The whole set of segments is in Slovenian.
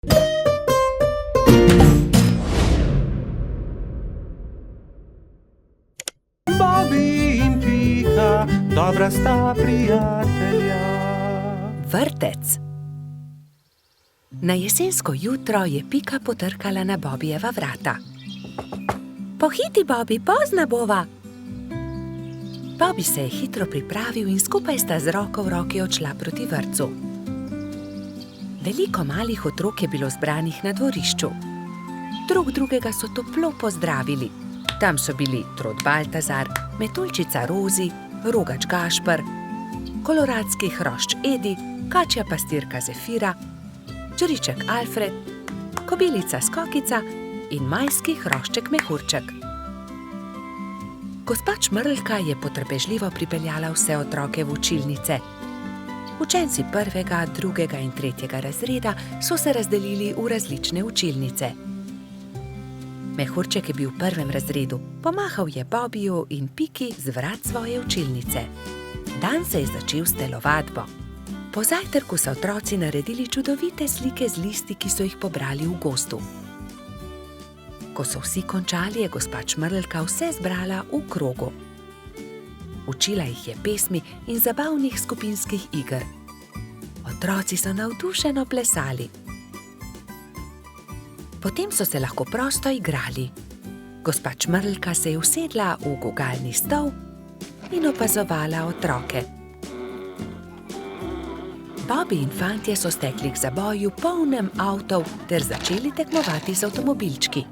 Bobby in Pika, dobra sta prijatelja. Vrtec. Na jesensko jutro je Pika potrkala na Bobijeva vrata. Pohiti, Bobi, pozna bova. Bobi se je hitro pripravil in skupaj sta z roko v roki odšla proti vrtcu. Veliko malih otrok je bilo zbranih na dvorišču. Drug drugega so toplo pozdravili. Tam so bili Trod Baltazar, metuljčica Rozi, rogač Gašper, koloradski hrošč Edi, kačja pastirka Zefira, čriček Alfred, kobilica Skokica in majski hrošček Mehurček. Gospa Čmrlka je potrpežljivo pripeljala vse otroke v učilnice. Učenci 1., 2. in 3. razreda so se razdelili v različne učilnice. Mehurček je bil v 1. razredu, pomahal je Bobiju in Piki z vrat svoje učilnice. Dan se je začel s telovadbo. Po zajtrku so otroci naredili čudovite slike z listi, ki so jih pobrali v gozdu. Ko so vsi končali, je gospa Čmrlka vse zbrala v krogu. Učila jih je pesmi in zabavnih skupinskih iger. Otroci so navdušeno plesali. Potem so se lahko prosto igrali. Gospa Čmrlka se je usedla v gugalni stol in opazovala otroke. Bobi in fantje so stekli k zaboju polnem avtov ter začeli tekmovati z avtomobilčki.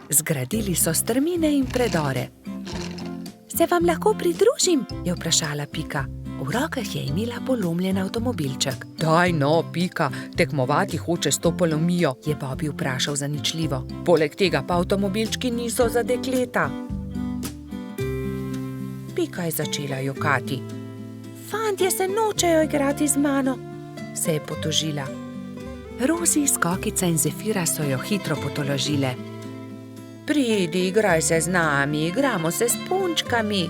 Zgradili so strmine in predore. Se vam lahko pridružim? Je vprašala Pika. V rokah je imela polomljen avtomobilček. Daj no, Pika, tekmovati hoče s to polomijo, je Bobi vprašal zaničljivo. Poleg tega pa avtomobilčki niso za dekleta. Pika je začela jokati. Fantje se nočejo igrati z mano, se je potožila. Rozi, Skokica in Zefira so jo hitro potolažile. Pridi, igraj se z nami, igramo se s punčkami.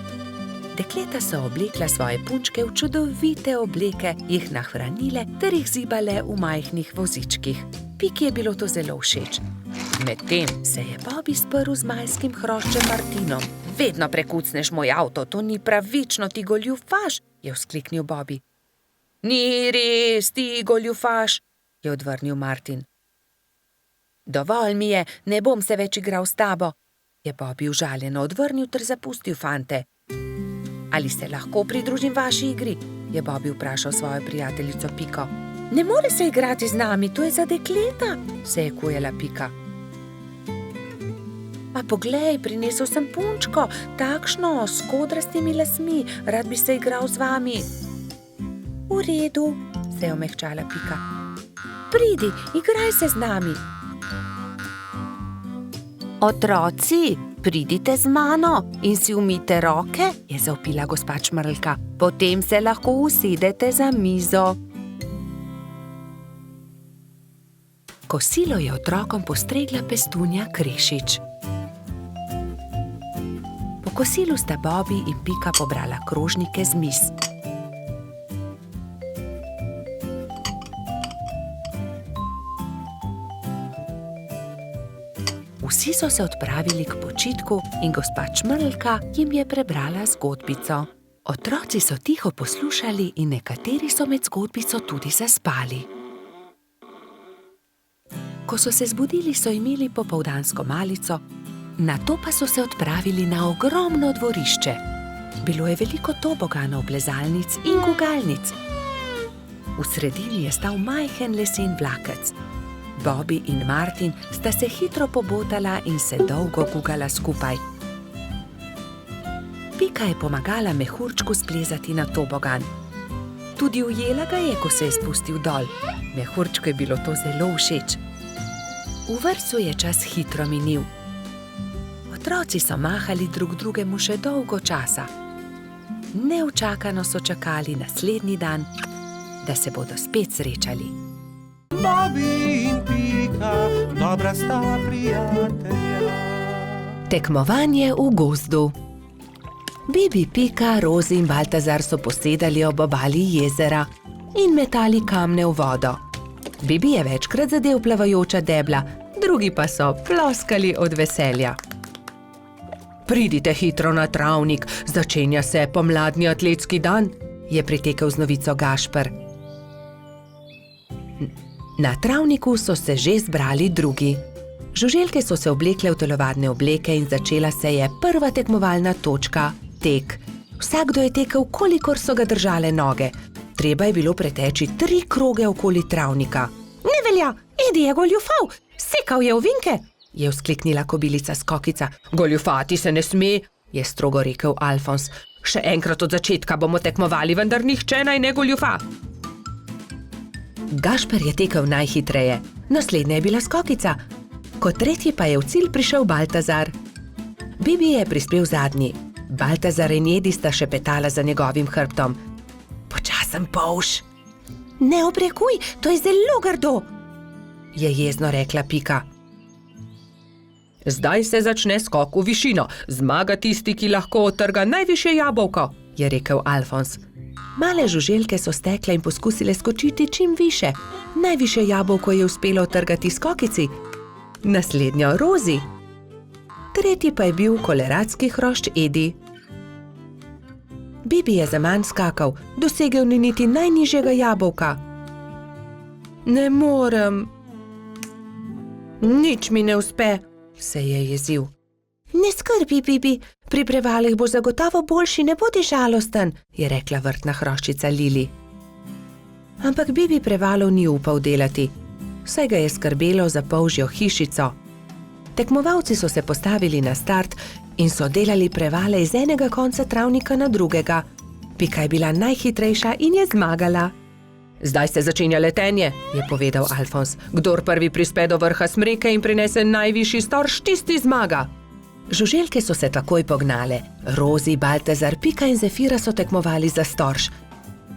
Dekleta so oblekla svoje punčke v čudovite obleke, jih nahranile ter jih zibale v majhnih vozičkih. Piki je bilo to zelo všeč. Medtem se je Bobi sprl z majskim hroščem Martinom. Vedno prekucneš moj avto, to ni pravično, ti goljufaš, je vzkliknil Bobi. Ni res, ti goljufaš, je odvrnil Martin. Dovolj mi je, ne bom se več igral s tabo, je Bobi užaljeno odvrnil ter zapustil fante. Ali se lahko pridružim vaši igri? Je Bobi vprašal svojo prijateljico Piko. Ne more se igrati z nami, to je za dekleta, se je kujala Pika. A poglej, prinesel sem punčko, takšno, s kodrastimi lasmi, rad bi se igral z vami. V redu, se je omehčala Pika. Pridi, igraj se z nami. Otroci, pridite z mano in si umijte roke, je zavpila gospa Čmrlka. Potem se lahko usedete za mizo. Kosilo je otrokom postregla pestunja Krešič. Po kosilu sta Bobi in Pika pobrala krožnike z miz. Vsi so se odpravili k počitku in gospa Čmrlka jim je prebrala zgodbico. Otroci so tiho poslušali in nekateri so med zgodbico tudi zaspali. Ko so se zbudili, so imeli popoldansko malico, nato pa so se odpravili na ogromno dvorišče. Bilo je veliko toboganov, plezalnic in gugalnic. V sredini je stal majhen lesen vlakec. Bobi in Martin sta se hitro pobotala in se dolgo gugala skupaj. Pika je pomagala Mehurčku splezati na tobogan. Tudi ujela ga je, ko se je spustil dol. Mehurčku je bilo to zelo všeč. V vrtcu je čas hitro minil. Otroci so mahali drug drugemu še dolgo časa. Neučakano so čakali naslednji dan, da se bodo spet srečali. Bobby in Pika, dobra sta prijatelja. Tekmovanje v gozdu. Bibi, Pika, Rozi in Baltazar so posedali ob obali jezera in metali kamne v vodo. Bibi je večkrat zadel plavajoča debla, drugi pa so ploskali od veselja. Pridite hitro na travnik, začenja se pomladni atletski dan, je pritekel z novico Gašper. Na travniku so se že zbrali drugi. Žuželke so se oblekle v telovadne obleke in začela se je prva tekmovalna točka, tek. Vsakdo je tekel, kolikor so ga držale noge. Treba je bilo preteči 3 kroge okoli travnika. Ne velja, Edi je goljufal, sekal je ovinke, je vzkliknila kobilica Skokica. Goljufati se ne sme, je strogo rekel Alfons. Še enkrat od začetka bomo tekmovali, vendar nihče naj ne goljufa. Gašper je tekel najhitreje, naslednja je bila Skokica. Kot tretji pa je v cilj prišel Baltazar. Bibi je prispel zadnji. Baltazar in Edi sta šepetala za njegovim hrbtom. Počasen polž. Ne obrekuj, to je zelo grdo, je jezno rekla Pika. Zdaj se začne skok v višino. Zmaga tisti, ki lahko odtrga najvišje jabolko, je rekel Alfons. Male žuželke so stekle in poskusile skočiti čim više. Najvišje jabolko je uspelo odtrgati Skokici, naslednjo Rozi. Tretji pa je bil koleradski hrošč Edi. Bibi je zaman skakal, dosegel ni niti najnižjega jabolka. Ne morem. Nič mi ne uspe, se je jezil. Ne skrbi, Bibi, pri prevalih boš zagotovo boljši, ne bodi žalosten, je rekla vrtna hroščica Lili. Ampak Bibi prevalov ni upal delati, saj ga je skrbelo za polžjo hišico. Tekmovalci so se postavili na start in so delali prevale iz enega konca travnika na drugega. Pika je bila najhitrejša in je zmagala. Zdaj se začenja letenje, je povedal Alfons. Kdor prvi prispe do vrha smreke in prinese najvišji storž, tisti zmaga. Žuželke so se takoj pognale. Rozi, Baltazar, Pika in Zefira so tekmovali za storž.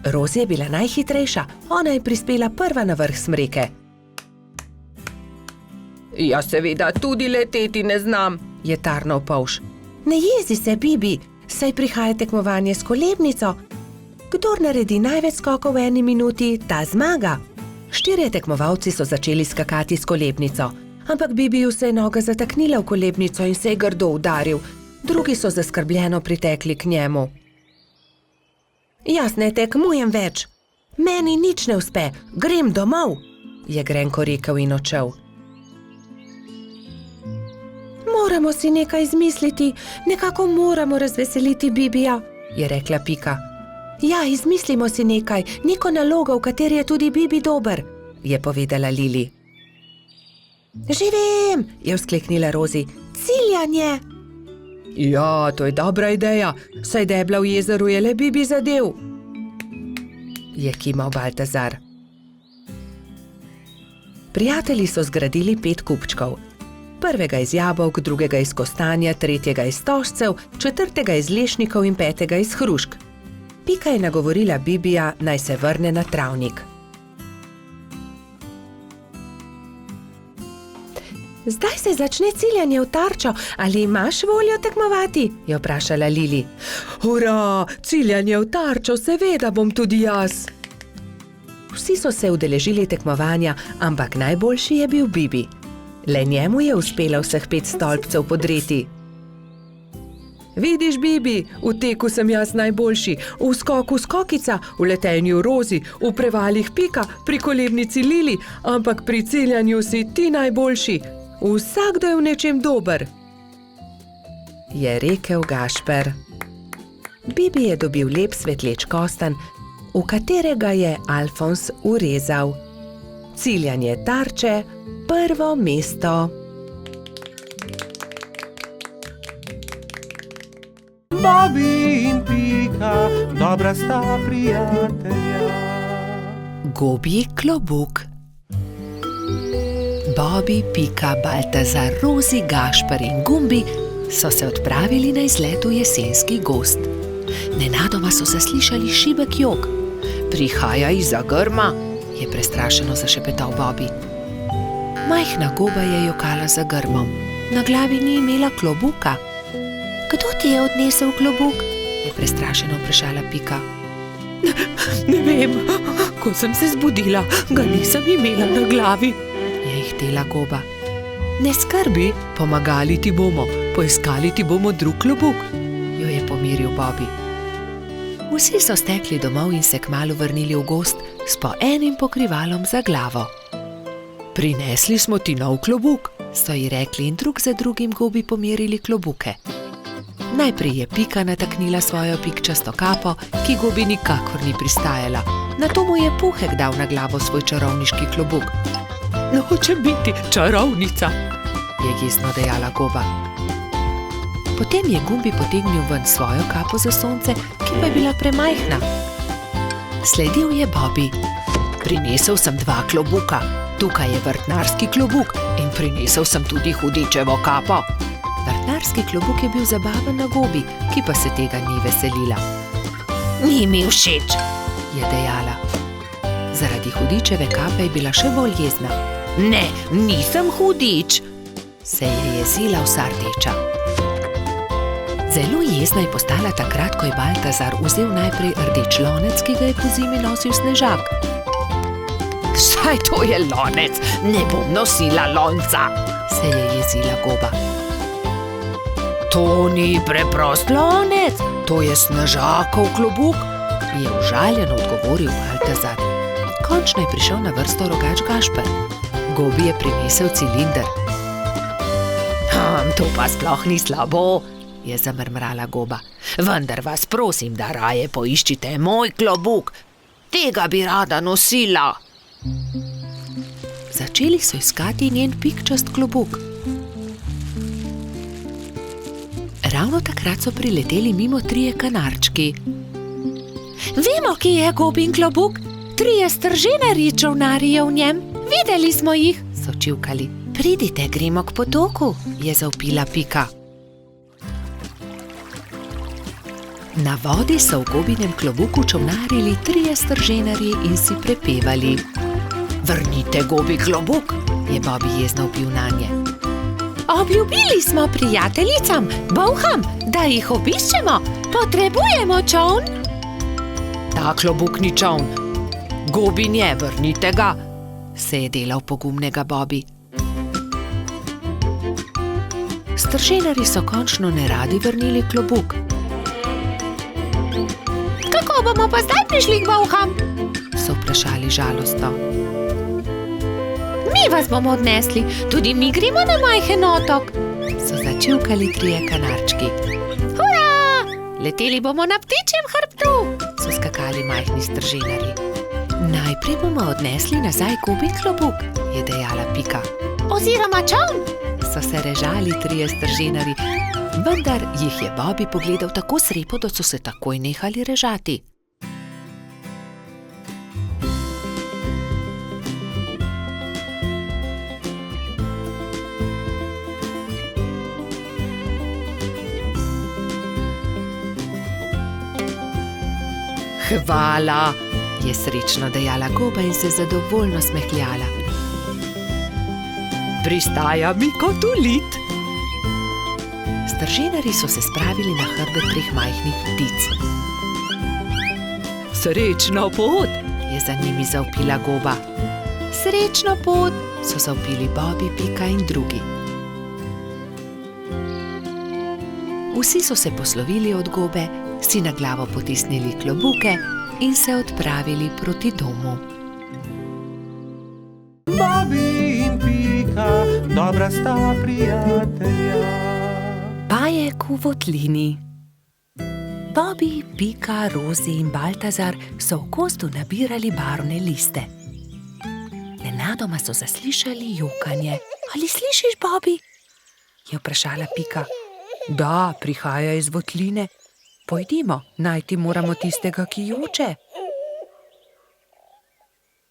Rozi je bila najhitrejša, ona je prispela prva na vrh smreke. Ja, seveda, tudi leteti ne znam, je tarnal polž. Ne jezi se, Bibi, saj prihaja tekmovanje s kolebnico. Kdor naredi največ skokov v 1 minuti, ta zmaga. 4 tekmovalci so začeli skakati s kolebnico, ampak Bibiju se je noga zataknila v kolebnico in se je grdo udaril. Drugi so zaskrbljeno pritekli k njemu. Jaz ne tekmujem več. Meni nič ne uspe, grem domov, je grenko rekel in odšel. Moramo si nekaj izmisliti, nekako moramo razveseliti Bibija, je rekla Pika. Ja, izmislimo si nekaj, neko nalogo, v kateri je tudi Bibi dober, je povedala Lili. Že vem, je vzkliknila Rozi, ciljanje. Ja, to je dobra ideja, saj debla v jezeru je le Bibi zadel, je kimal Baltazar. Prijatelji so zgradili 5 kupčkov. Prvega iz jabolk, drugega iz kostanja, tretjega iz stožcev, 4. iz lešnikov in 5. iz hrušk. Pika je nagovorila Bibija, naj se vrne na travnik. Zdaj se začne ciljanje v tarčo, ali imaš voljo tekmovati? Je vprašala Lili. Hurra, ciljanje v tarčo, seveda bom tudi jaz. Vsi so se udeležili tekmovanja, ampak najboljši je bil Bibi. Le njemu je uspelo vseh 5 stolpcev podreti. Vidiš, Bibi, v teku sem jaz najboljši, v skoku Skokica, v letenju Rozi, v prevalih Pika, pri kolebnici Lili, ampak pri ciljanju si ti najboljši. Vsakdo je v nečem dober, je rekel Gašper. Bibi je dobil lep svetleč kostanj, v katerega je Alfons urezal. Ciljanje tarče, prvo mesto. Bobi in Pika, dobra sta prijatelja. Gobji klobuk. Bobi, Pika, Baltazar, Rozi, Gašper in Gumbi so se odpravili na izlet v jesenski gozd. Nenadoma so zaslišali šibek jok. Prihaja izza grma, je prestrašeno zašepetal Bobi. Majhna goba je jokala za grmom. Na glavi ni imela klobuka. Kdo ti je odnesel klobuk? Je prestrašeno vprašala Pika. Ne vem, Ko sem se zbudila, ga nisem imela na glavi, je ihtela Goba. Ne skrbi, pomagali ti bomo, poiskali ti bomo drug klobuk, jo je pomiril Bobby. Vsi so stekli domov in se kmalu vrnili v gozd s po enim pokrivalom za glavo. Prinesli smo ti nov klobuk, so ji rekli in drug za drugim Gobi pomerili klobuke. Najprej je Pika nataknila svojo pikčasto kapo, ki Gobi nikakor ni pristajala. Nato mu je Puhek dal na glavo svoj čarovniški klobuk. Hočem biti čarovnica, je jezno dejala Goba. Potem je Gumbi potegnil ven svojo kapo za sonce, ki pa je bila premajhna. Sledil je Bobby. Prinesel sem 2 klobuka, tukaj je vrtnarski klobuk in prinesel sem tudi hudičevo kapo. Vrtnarski klobuk je bil zabaven na Gobi, ki pa se tega ni veselila. Ni mi všeč, je dejala. Zaradi hudičeve kape je bila še bolj jezna. Ne, nisem hudič, se je jezila vsa rdeča. Zelo jezna je postala takrat, ko je Baltazar vzel najprej rdeč lonec, ki ga je pozimi nosil Snežak. Saj to je lonec, ne bom nosila lonca, se je jezila Goba. To ni preprost lonec, to je Snežakov klobuk, je užaljeno odgovoril Baltazar. Končno je prišel na vrsto rogač Gašper. Gobi je prinesel cilinder. To pa sploh ni slabo, je zamrmrala Goba. Vendar vas prosim, da raje poiščite moj klobuk. Tega bi rada nosila. Začeli so iskati njen pikčast klobuk. Ravno takrat so prileteli mimo 3 kanarčki. Vemo, kje je Gobin klobuk. 3 strženarji čolnarijo v njem. Videli smo jih, so čivkali. Pridite, gremo k potoku, je zavpila Pika. Na vodi so v Gobinem klobuku čolnarili 3 strženarji in si prepevali. Vrnite Gobi klobuk, je Bobby jezno vpil nanje. Obljubili smo prijateljicam, bolham, da jih obiščemo. Potrebujemo čoln. Ta klobuk ni čoln. Gobin je, vrnite ga, se je delal pogumnega Bobby. Strženarji so končno neradi vrnili klobuk. Kako bomo pa zdaj prišli k bolham? So vprašali žalostno. Mi vas bomo odnesli, tudi mi gremo na majhen otok, so začivkali 3 kanarčki. Hurra! Leteli bomo na ptičjem hrbtu, so skakali majhni strženarji. Najprej bomo odnesli nazaj Gobin klobuk, je dejala Pika. Oziroma čoln, so se režali 3 strženarji, vendar jih je Bobby pogledal tako srepo, da so se takoj nehali režati. Hvala, je srečno dejala Goba in se zadovoljno smehljala. Pristaja mi kot ulit. Strženarji so se spravili na hrbet 3 majhnih ptic. Srečno pot, je za njimi zavpila Goba. Srečno pot, so zavpili Bobby, Pika in drugi. Vsi so se poslovili od Gobe, si na glavo potisnili klobuke in se odpravili proti domu. Bobby in Pika, dobra sta prijatelja. Bajek v votlini. Bobby, Pika, Rozi in Baltazar so v gozdu nabirali barvne liste. Nenadoma so zaslišali jokanje. Ali slišiš, Bobby? Je vprašala Pika. Da, prihaja iz votline. Pojdimo, najti moramo tistega, ki joče.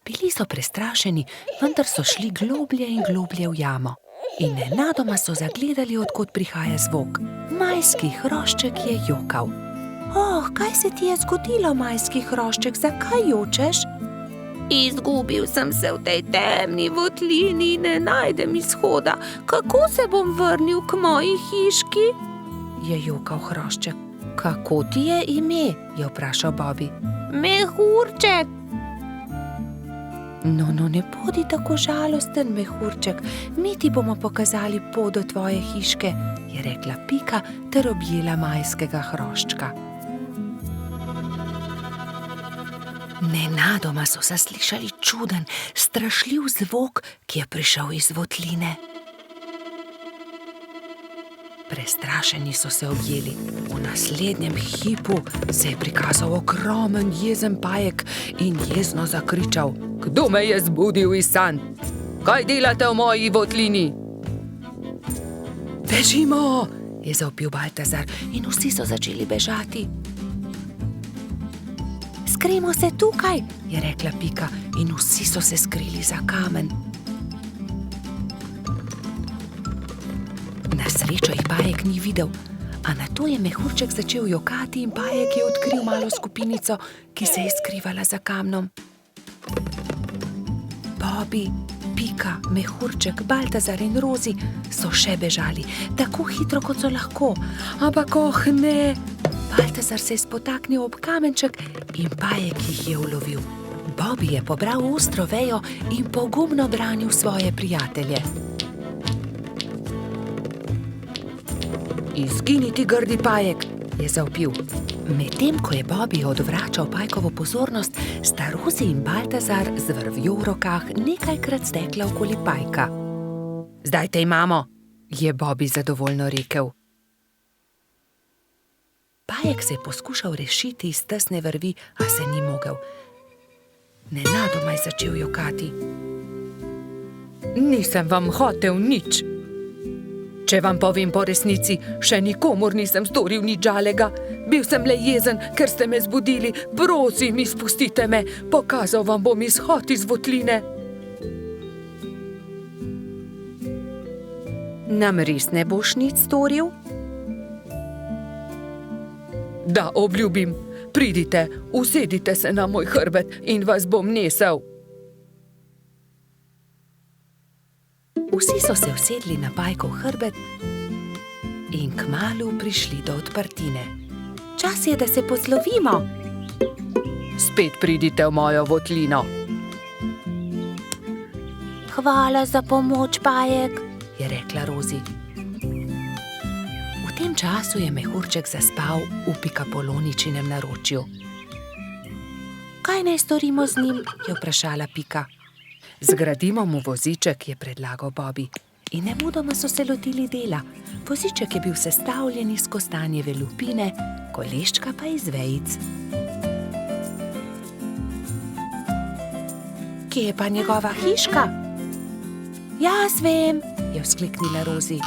Bili so prestrašeni, vendar so šli globlje in globlje v jamo. In nenadoma so zagledali, od kod prihaja zvok. Majski hrošček je jokal. Kaj se ti je zgodilo, majski hrošček, zakaj jočeš? Izgubil sem se v tej temni votlini in ne najdem izhoda. Kako se bom vrnil k moji hiški? Je jokal hrošček. Kako ti je ime? Je vprašal Bobby. Mehurček. No, ne bodi tako žalosten, mehurček, mi ti bomo pokazali pot do tvoje hiške, je rekla Pika ter objela majskega hroščka. Nenadoma so zaslišali čuden, strašljiv zvok, ki je prišel iz votline. Prestrašeni so se objeli. V naslednjem hipu se je prikazal ogromen jezen pajek in jezno zakričal: Kdo me je zbudil iz sanj? Kaj delate v moji votlini? Bežimo, je zavpil Baltazar in vsi so začeli bežati. Skrijmo se tukaj, je rekla Pika in vsi so se skrili za kamen. Na srečo jih pajek ni videl, a nato je mehurček začel jokati in pajek je odkril malo skupinico, ki se je skrivala za kamnom. Bobby, Pika, mehurček, Baltazar in Rozi so še bežali, tako hitro, kot so lahko. Ampak ne! Baltazar se je spotaknil ob kamenček in pajek jih je ulovil. Bobby je pobral ostro vejo in pogumno branil svoje prijatelje. Izgini ti, grdi pajek, je zavpil. Medtem ko je Bobby odvračal pajkovo pozornost, sta Rozi in Baltazar z vrvjo v rokah nekajkrat stekla okoli pajka. Zdaj te imamo, je Bobby zadovoljno rekel. Pajek se je poskušal rešiti iz tesne vrvi, a se ni mogel. Nenadoma je začel jokati. Nisem vam hotel nič. Če vam povem po resnici, še nikomur nisem storil nič žalega. Bil sem le jezen, ker ste me zbudili. Prosim, izpustite me, pokazal vam bom izhod iz votline. Nam res ne boš nič storil? Da, obljubim. Pridite, usedite se na moj hrbet in vas bom nesel. Vsi so se usedli na pajkov hrbet in kmalu prišli do odprtine. Čas je, da se poslovimo. Spet pridite v mojo votlino. Hvala za pomoč, pajek, je rekla Rozi. V tem času je mehurček zaspal v Pikapoloničinem naročju. Kaj naj storimo z njim, je vprašala Pika. Zgradimo mu voziček, je predlagal Bobby. In nemudoma so se lotili dela. Voziček je bil sestavljen iz kostanjeve lupine, koleščka pa iz vejic. Kje je pa njegova hiška? Jaz vem, je vzkliknila Rozi.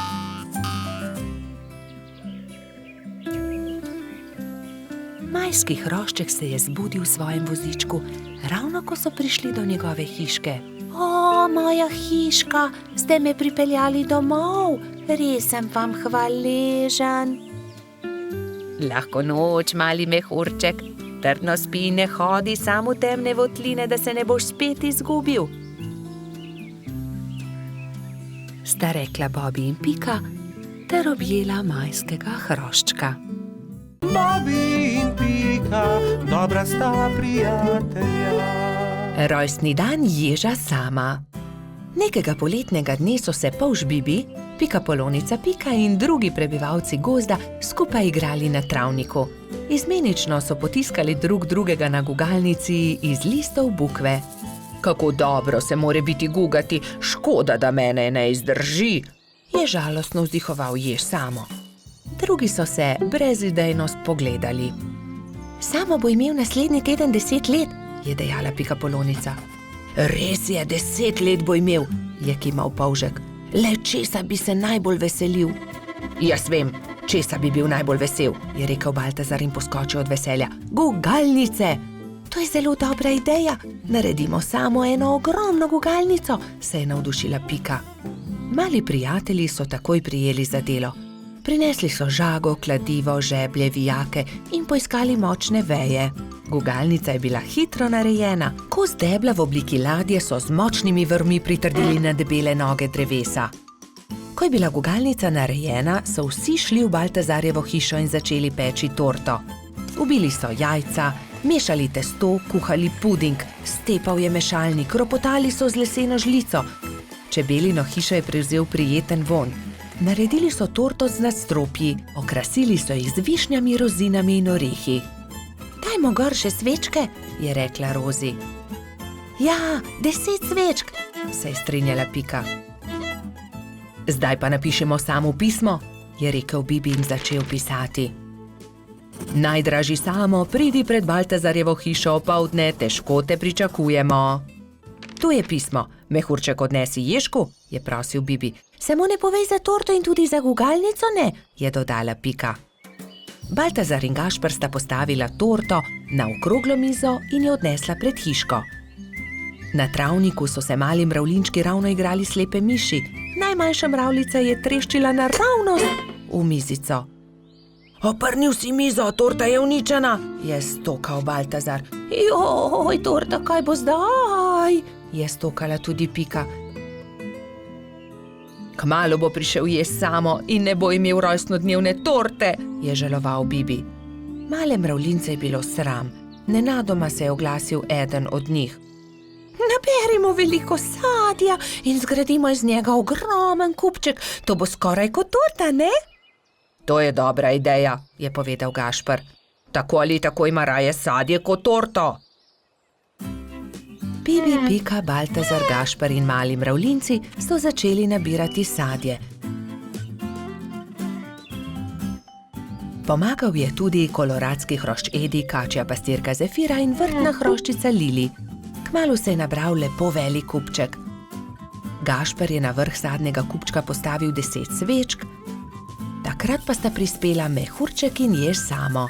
Majski hrošček se je zbudil v svojem vozičku, ravno ko so prišli do njegove hiške. O, moja hiška, ste me pripeljali domov, res sem vam hvaležen. Lahko noč, mali mehurček, trdno spi in ne hodi samo v temne votline, da se ne boš spet izgubil. Sta rekla Bobby in Pika ter objela majskega hroščka. Bobby in Pika, dobra sta prijatelja. Rojstni dan ježa Sama. Nekega poletnega dne so se polž Bibi, Pikapolonica Pika in drugi prebivalci gozda skupaj igrali na travniku. Izmenično so potiskali drug drugega na gugalnici iz listov bukve. Kako dobro se more biti gugati, škoda, da mene ne izdrži, je žalostno vzdihoval jež Samo. Drugi so se brezidejno spogledali. Samo bo imel naslednji teden 10 let, je dejala Pikapolonica. Res je, 10 let bo imel, je kimal polžek. Le česa bi se najbolj veselil? Jaz vem, česa bi bil najbolj vesel, je rekel Baltazar in poskočil od veselja. Gugalnice! To je zelo dobra ideja. Naredimo samo eno ogromno gugalnico, se je navdušila Pika. Mali prijatelji so takoj prijeli za delo. Prinesli so žago, kladivo, žeblje, vijake in poiskali močne veje. Gugalnica je bila hitro narejena. Kos debla v obliki ladje so z močnimi vrvmi pritrdili na debele noge drevesa. Ko je bila gugalnica narejena, so vsi šli v Baltazarjevo hišo in začeli peči torto. Ubili so jajca, Mešali testo, kuhali puding, stepal je mešalnik, ropotali so z leseno žlico. Čebelino hišo je prevzel prijeten vonj. Naredili so torto z nadstropji, okrasili so jih z višnjami, rozinami in orehi. Dajmo gor še svečke, je rekla Rozi. Ja, 10 svečk, se je strinjala Pika. Zdaj pa napišemo samo pismo, je rekel Bibi in začel pisati. Najdražji Samo, pridi pred Baltazarjevo hišo opoldne, težko te pričakujemo. Tu je pismo, mehurček odnesi Ježku, je prosil Bibi. Samo ne povej za torto in tudi za gugalnico ne, je dodala Pika. Baltazar in Gašper sta postavila torto na okroglo mizo in jo odnesla pred hiško. Na travniku so se mali mravljinčki ravno igrali slepe miši. Najmanjša mravljica je treščila naravnost v mizico. Oprnil si mizo, torta je uničena, je stokal Baltazar. Joj, torta, kaj bo zdaj? Je stokala tudi Pika. Kmalu bo prišel jesti Samo in ne bo imel rojstnodnevne torte, je žaloval Bibi. Male mravljince je bilo sram. Nenadoma se je oglasil eden od njih. Naberimo veliko sadja in zgradimo iz njega ogromen kupček. To bo skoraj kot torta, ne? To je dobra ideja, je povedal Gašper. Tako ali tako ima raje sadje kot torto. Bibi, Pika, Baltazar, Gašper in mali mravljinci so začeli nabirati sadje. Pomagal je tudi koloradski hrošč Edi, kačja pastirka Zefira in vrtna hroščica Lili. Kmalu se je nabral lepo velik kupček. Gašper je na vrh zadnjega kupčka postavil 10 svečk, takrat pa sta prispela Mehurček in Jež Samo.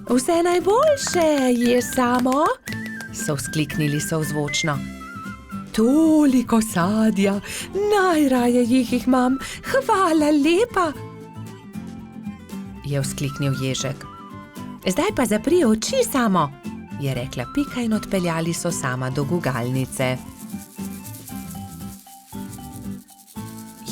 Vse najboljše, Jež Samo, so vzkliknili sozvočno. Toliko sadja, najraje jih imam, hvala lepa, je vzkliknil Ježek. Zdaj pa zapri oči, Samo, je rekla Pika in odpeljali so Sama do gugalnice.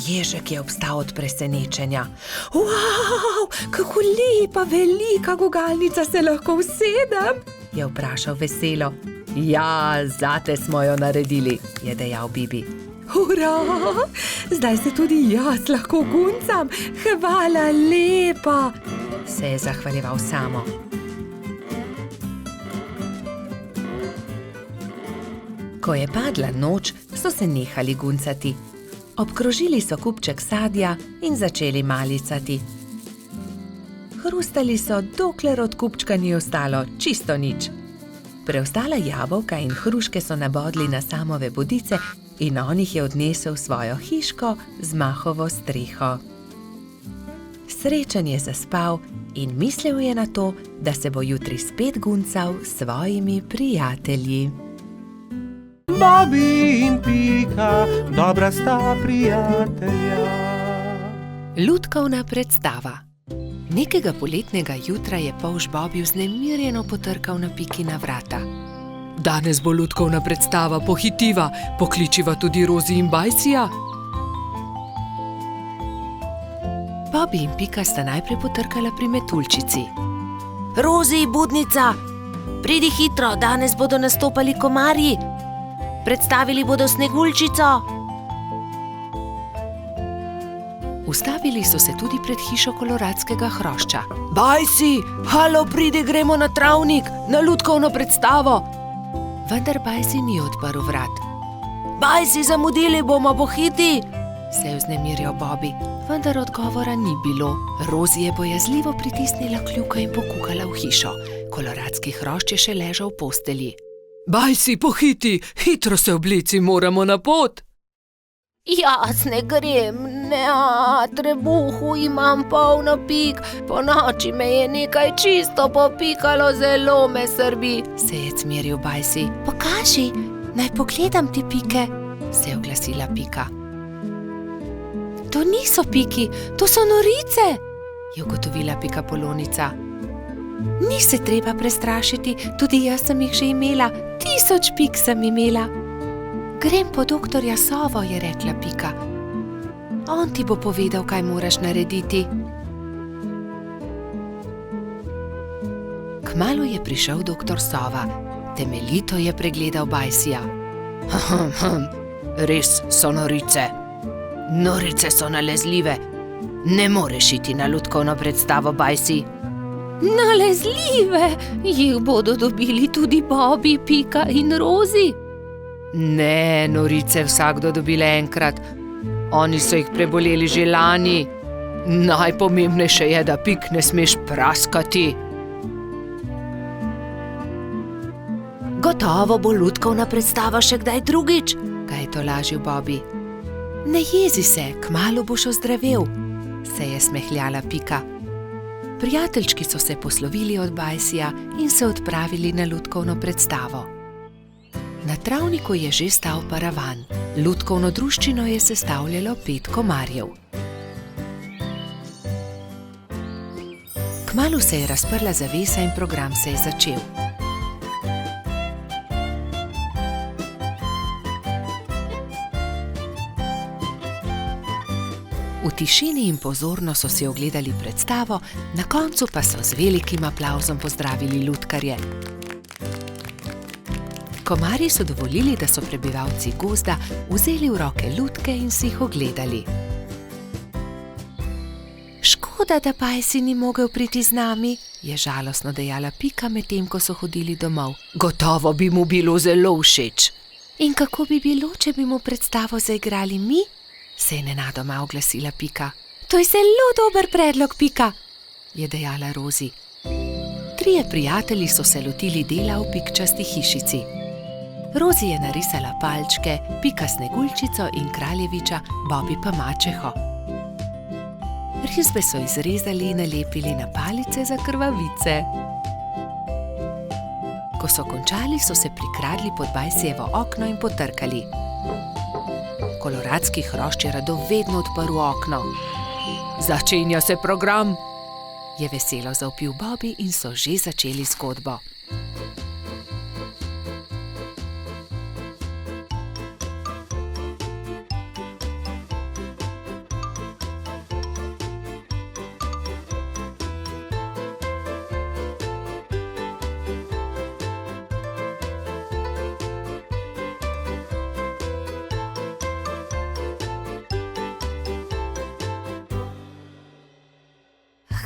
Ježek je obstal od presenečenja. Wow, kako lepa, velika gugalnica, se lahko usedem? Je vprašal veselo. Ja, zate smo jo naredili, je dejal Bibi. Hurra, zdaj se tudi jaz lahko guncam, hvala lepa, se je zahvaljeval Samo. Ko je padla noč, so se nehali guncati. Obkrožili so kupček sadja in začeli malicati. Hrustali so, dokler od kupčka ni ostalo čisto nič. Preostala jabolka in hruške so nabodli na Samove bodice in on jih je odnesel v svojo hiško z mahovo streho. Srečen je zaspal in mislil je na to, da se bo jutri spet guncal s svojimi prijatelji. Bobi in Pika, dobra sta prijatelja. Lutkovna predstava. Nekega poletnega jutra je polž Bobi vznemirjeno potrkal na Pikina vrata. Danes bo lutkovna predstava, pohitiva, pokličiva tudi Rozi in Bajsija. Bobi in Pika sta najprej potrkala pri metuljčici. Rozi, budnica, pridi hitro, danes bodo nastopali komarji. Predstavili bodo Sneguljčico. Ustavili so se tudi pred hišo koloradskega hrošča. Bajsi, halo, pridi, gremo na travnik, na lutkovno predstavo. Vendar Bajsi ni odprl vrat. Bajsi, zamudili bomo, pohiti, se je vznemirjal Bobi, vendar odgovora ni bilo. Rozi je bojazljivo pritisnila kljuko in pokukala v hišo. Koloradski hrošč je še ležal v postelji. Bajsi, pohiti, hitro se oblici, moramo na pot. Jaz ne grem, ne, trebuhu imam polno pik, po noči me je nekaj čisto popikalo, zelo me srbi, se je cmeril Bajsi. Pokaži, naj pogledam ti pike, se je oglasila Pika. To niso piki, to so norice, je ugotovila Pikapolonica. Ni se treba prestrašiti, tudi jaz sem jih že imela, 1000 pik sem imela. Grem po doktorja Sovo, je rekla Pika. On ti bo povedal, kaj moraš narediti. Kmalu je prišel doktor Sova. Temeljito je pregledal Bajsija. Res so norice. Norice so nalezljive. Ne moreš iti na lutkovno predstavo, Bajsi. Nalezljive? Jih bodo dobili tudi Bobby, Pika in Rozi? Ne, norice vsakdo dobile enkrat. Oni so jih preboleli že lani. Najpomembnejše je, da Pik ne smeš praskati. Gotovo bo lutkovna predstava še kdaj drugič, ga je tolažil Bobby. Ne jezi se, kmalu boš ozdravel, se je smehljala Pika. Prijateljčki so se poslovili od Bajsija in se odpravili na lutkovno predstavo. Na travniku je že stal paravan. Lutkovno druščino je sestavljalo 5 komarjev. Kmalu se je razprla zavesa in program se je začel. V tišini in pozorno so si ogledali predstavo, na koncu pa so z velikim aplavzom pozdravili lutkarje. Komarji so dovolili, da so prebivalci gozda vzeli v roke lutke in si jih ogledali. Škoda, da Bajsi ni mogel priti z nami, je žalostno dejala Pika, medtem ko so hodili domov. Gotovo bi mu bilo zelo všeč. In kako bi bilo, če bi mu predstavo zaigrali mi? Se je nenadoma oglasila Pika. To je zelo dober predlog, Pika, je dejala Rozi. 3 prijatelji so se lotili dela v pikčasti hišici. Rozi je narisala palčke, Pika Sneguljčico in kraljeviča, Bobby pa mačeho. Risbe so izrezali in nalepili na palice za krvavice. Ko so končali, so se prikradli pod Bajsijevo okno in potrkali. Koloradski hrošč je rado vedno odprl okno. Začenja se program, je veselo zavpil Bobby in so že začeli zgodbo.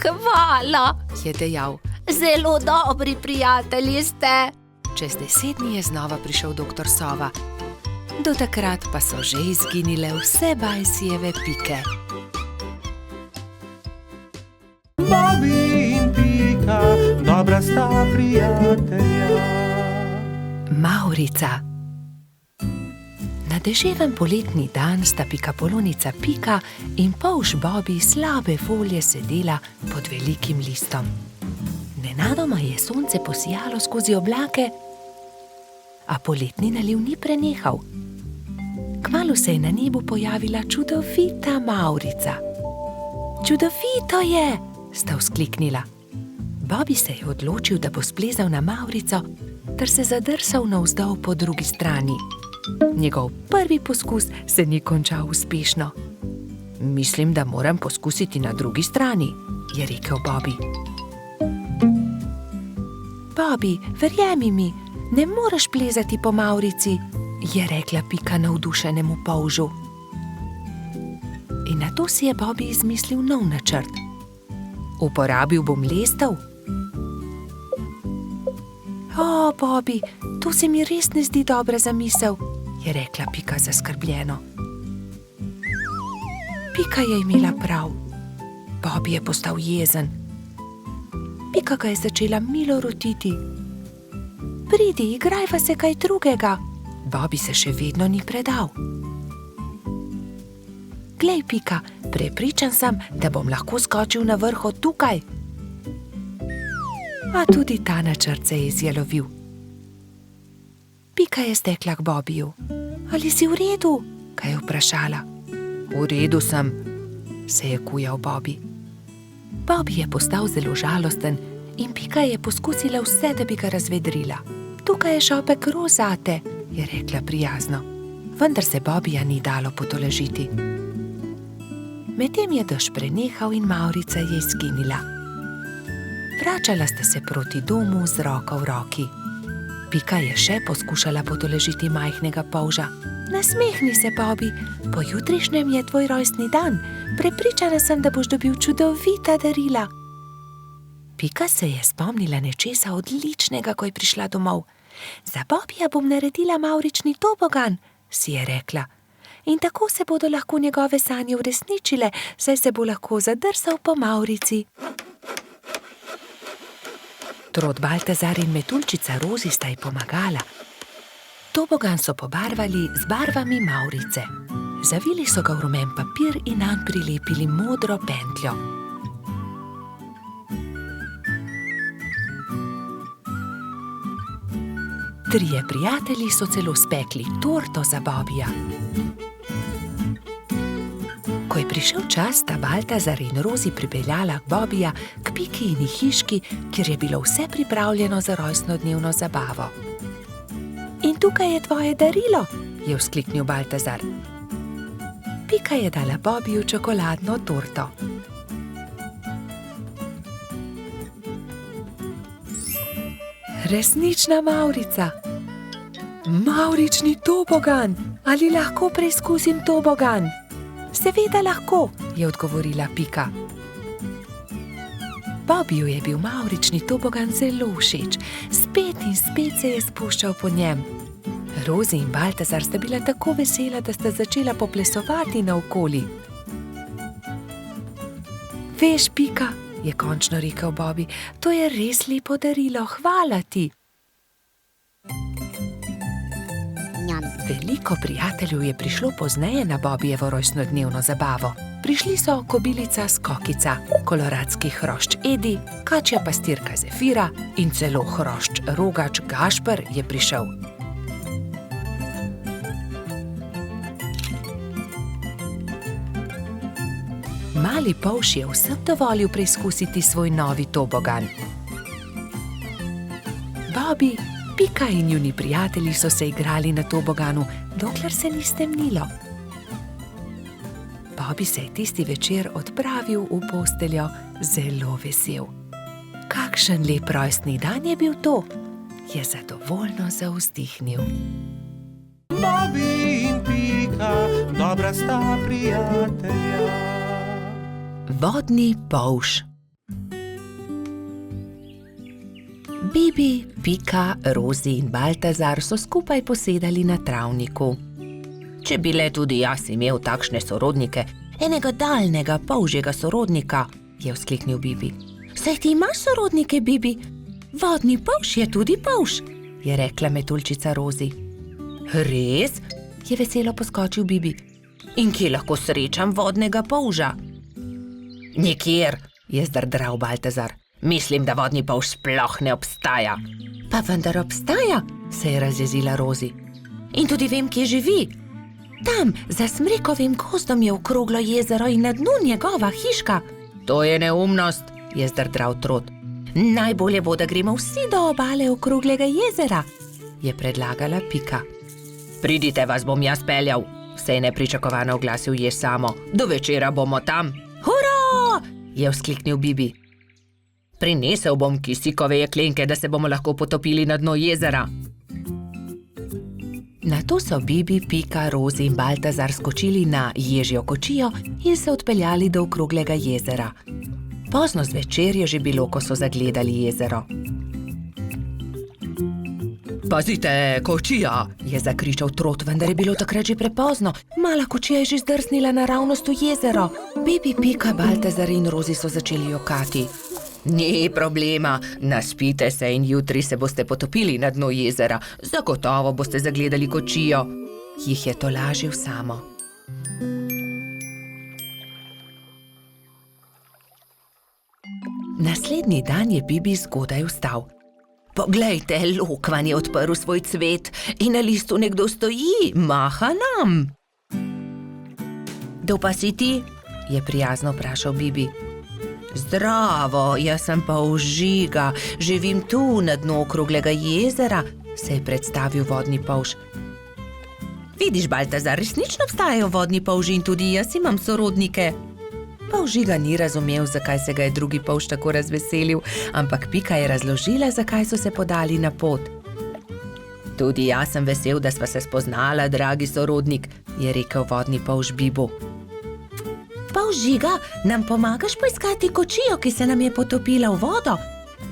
Hvala, je dejal. Zelo dobri prijatelji ste. Čez 10 dni je znova prišel doktor Sova. Do takrat pa so že izginile vse Bajsijeve pike. Bobby in Pika, dobra sta prijatelja. Mavrica. Na deževen poletni dan sta pikapolonica Pika in polž Bobby slabe folje sedela pod velikim listom. Nenadoma je sonce posijalo skozi oblake, a poletni naliv ni prenehal. Kmalu se je na nebu pojavila čudovita Mavrica. Čudovito je, sta vzkliknila. Bobby se je odločil, da bo splezal na Mavrico ter se zadrsal navzdol po drugi strani. Njegov prvi poskus se ni končal uspešno. Mislim, da moram poskusiti na drugi strani, je rekel Bobby. Bobby, verjemi mi, ne moreš plezati po Mavrici, je rekla Pika navdušenemu polžu. In nato si je Bobby izmislil nov načrt. Uporabil bom lestev. O, Bobby, to se mi res ne zdi dobra zamisel, je rekla Pika zaskrbljeno. Pika je imela prav. Bobby je postal jezen. Pika ga je začela milo rotiti. Pridi, igrajva se kaj drugega. Bobby se še vedno ni predal. Glej, Pika, prepričan sem, da bom lahko skočil na vrh od tukaj. A tudi ta načrt se je izjalovil. Pika je stekla k Bobbyju. Ali si v redu? Ga je vprašala. V redu sem, se je kujal Bobby. Bobby je postal zelo žalosten in Pika je poskusila vse, da bi ga razvedrila. Tukaj je šopek roz zate, je rekla prijazno. Vendar se Bobbyja ni dalo potolažiti. Medtem je dež prenehal in Mavrica je izginila. Vračala sta se proti domu z roko v roki. Pika je še poskušala potolažiti majhnega polža. Nasmehni se, Bobby, pojutrišnjem je tvoj rojstni dan. Prepričana sem, da boš dobil čudovita darila. Pika se je spomnila nečesa odličnega, ko je prišla domov. Za Bobbyja bom naredila mavrični tobogan, si je rekla. In tako se bodo lahko njegove sanje uresničile, saj se bo lahko zadrsal po mavrici. Trod Baltazar in metuljčica Rozi sta ji pomagala. Tobogan so pobarvali z barvami mavrice. Zavili so ga v rumen papir in nanj prilepili modro pentljo. Trije prijatelji so celo spekli torto za Bobbyja. Ko je prišel čas, sta Baltazar in Rozi pripeljala Bobbyja k Pikini hiški, kjer je bilo vse pripravljeno za rojstnodnevno zabavo. In tukaj je tvoje darilo, je vzkliknil Baltazar. Pika je dala Bobbyju čokoladno torto. Resnična mavrica. Mavrični tobogan. Ali lahko preizkusim tobogan? Seveda lahko, je odgovorila Pika. Bobbyju je bil mavrični tobogan zelo všeč. Spet in spet se je spuščal po njem. Rozi in Baltazar sta bila tako vesela, da sta začela poplesovati naokoli. Veš, Pika, je končno rekel Bobby, to je res lepo darilo, hvala ti. Veliko prijateljev je prišlo pozneje na Bobbyjevo rojstnodnevno zabavo. Prišli so kobilica Skokica, koloradski hrošč Edi, kačja pastirka Zefira in celo hrošč Rogač Gašper je prišel. Mali polž je vsem dovolil preizkusiti svoj novi tobogan. Bobby, Pika in njuni prijatelji so se igrali na toboganu, dokler se ni stemnilo. Bobby se je tisti večer odpravil v posteljo zelo vesel. Kakšen lep rojstni dan je bil to, je zadovoljno zavzdihnil. Bobby in Pika, dobra sta prijatelja. Vodni polž. Bibi, Pika, Rozi in Baltazar so skupaj posedali na travniku. Če bi le tudi jaz imel takšne sorodnike, enega daljnega polžjega sorodnika, je vzkliknil Bibi. Saj ti imaš sorodnike, Bibi? Vodni polž je tudi polž, je rekla metuljčica Rozi. Res? Je veselo poskočil Bibi. In kje lahko srečam vodnega polža? Nikjer, je zdrdral Baltazar. Mislim, da vodni polž sploh ne obstaja. Pa vendar obstaja, se je razjezila Rozi. In tudi vem, kje živi. Tam, za smrekovim gozdom je okroglo jezero in na dnu njegova hiška. To je neumnost, je zdrdral Trod. Najbolje bo, da gremo vsi do obale okroglega jezera, je predlagala Pika. Pridite, vas bom jaz peljal, se je nepričakovano oglasil Jež Samo. Do večera bomo tam. Hurra! Je vzkliknil Bibi. Prinesel bom kisikove jeklenke, da se bomo lahko potopili na dno jezera. Nato so Bibi, Pika, Rozi in Baltazar skočili na ježjo kočijo in se odpeljali do okroglega jezera. Pozno zvečer je že bilo, ko so zagledali jezero. Pazite, kočija, je zakričal Trod, vendar je bilo takrat že prepozno. Mala kočija je že zdrsnila naravnost v jezero. Bibi, Pika, Baltazar in Rozi so začeli jokati. Ni problema, naspite se in jutri se boste potopili na dno jezera. Zagotovo boste zagledali kočijo, jih je tolažil Samo. Naslednji dan je Bibi zgodaj vstal. Poglejte, lokvan je odprl svoj cvet in na listu nekdo stoji, maha nam. Kdo pa si ti? Je prijazno vprašal Bibi. Zdravo, jaz sem pa Žiga, živim tu na dnu okroglega jezera, se je predstavil vodni polž. Vidiš, Baltazar, resnično obstajajo vodni polži in tudi jaz imam sorodnike. Polžiga ni razumel, zakaj se ga je drugi polž tako razveselil, ampak Pika je razložila, zakaj so se podali na pot. Tudi jaz sem vesel, da sva se spoznala, dragi sorodnik, je rekel vodni polž Bibu. Polžiga, nam pomagaš poiskati kočijo, ki se nam je potopila v vodo?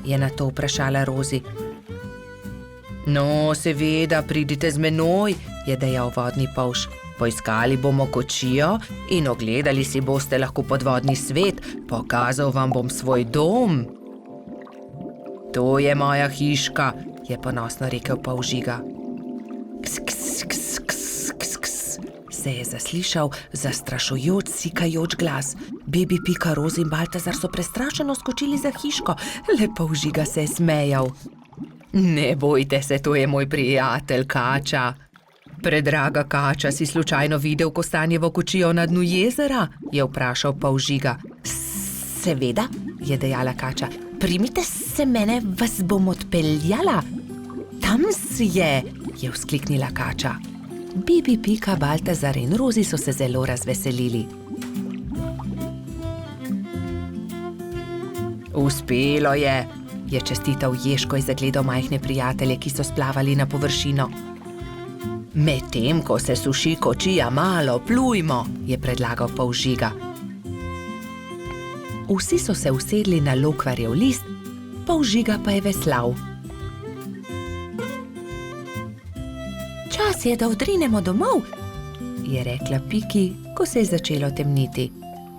Je na to vprašala Rozi. No, seveda, pridite z menoj, je dejal vodni polž. Poiskali bomo kočijo in ogledali si boste lahko podvodni svet, pokazal vam bom svoj dom. To je moja hiška, je ponosno rekel polžiga. Ks, ks, ks, ks, ks, ks, se je zaslišal zastrašujoč, sikajoč glas. Bibi, Pika, Rozi in Baltazar so prestrašeno skočili za hiško, le polžiga se je smejal. Ne bojte se, to je moj prijatelj Kača. Predraga Kača, si slučajno videl kostanjevo kočijo na dnu jezera? Je vprašal polžiga. Seveda, je dejala Kača. Primite se mene, vas bom odpeljala. Tam je vzkliknila Kača. Bibi, Pika, Baltazar in Rozi so se zelo razveselili. Uspelo je čestital Ježko in zagledal majhne prijatelje, ki so splavali na površino. Medtem, ko se suši kočija, malo plujmo, je predlagal polžiga. Vsi so se usedli na lokvarjev list, polžiga pa je veslal. Čas je, da odrinemo domov, je rekla Piki, ko se je začelo temniti.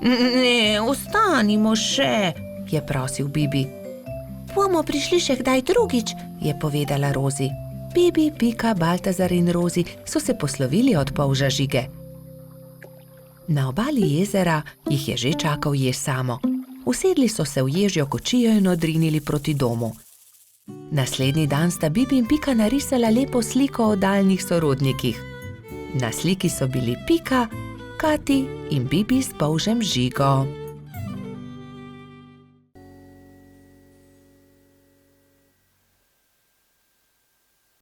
Ne, ostanimo še, je prosil Bibi. Bomo prišli še kdaj drugič, je povedala Rozi. Bibi, Pika, Baltazar in Rozi so se poslovili od polža Žige. Na obali jezera jih je že čakal jež Samo. Usedli so se v ježjo kočijo in odrinili proti domu. Naslednji dan sta Bibi in Pika narisala lepo sliko o daljnih sorodnikih. Na sliki so bili Pika, Kati in Bibi s polžem Žigo.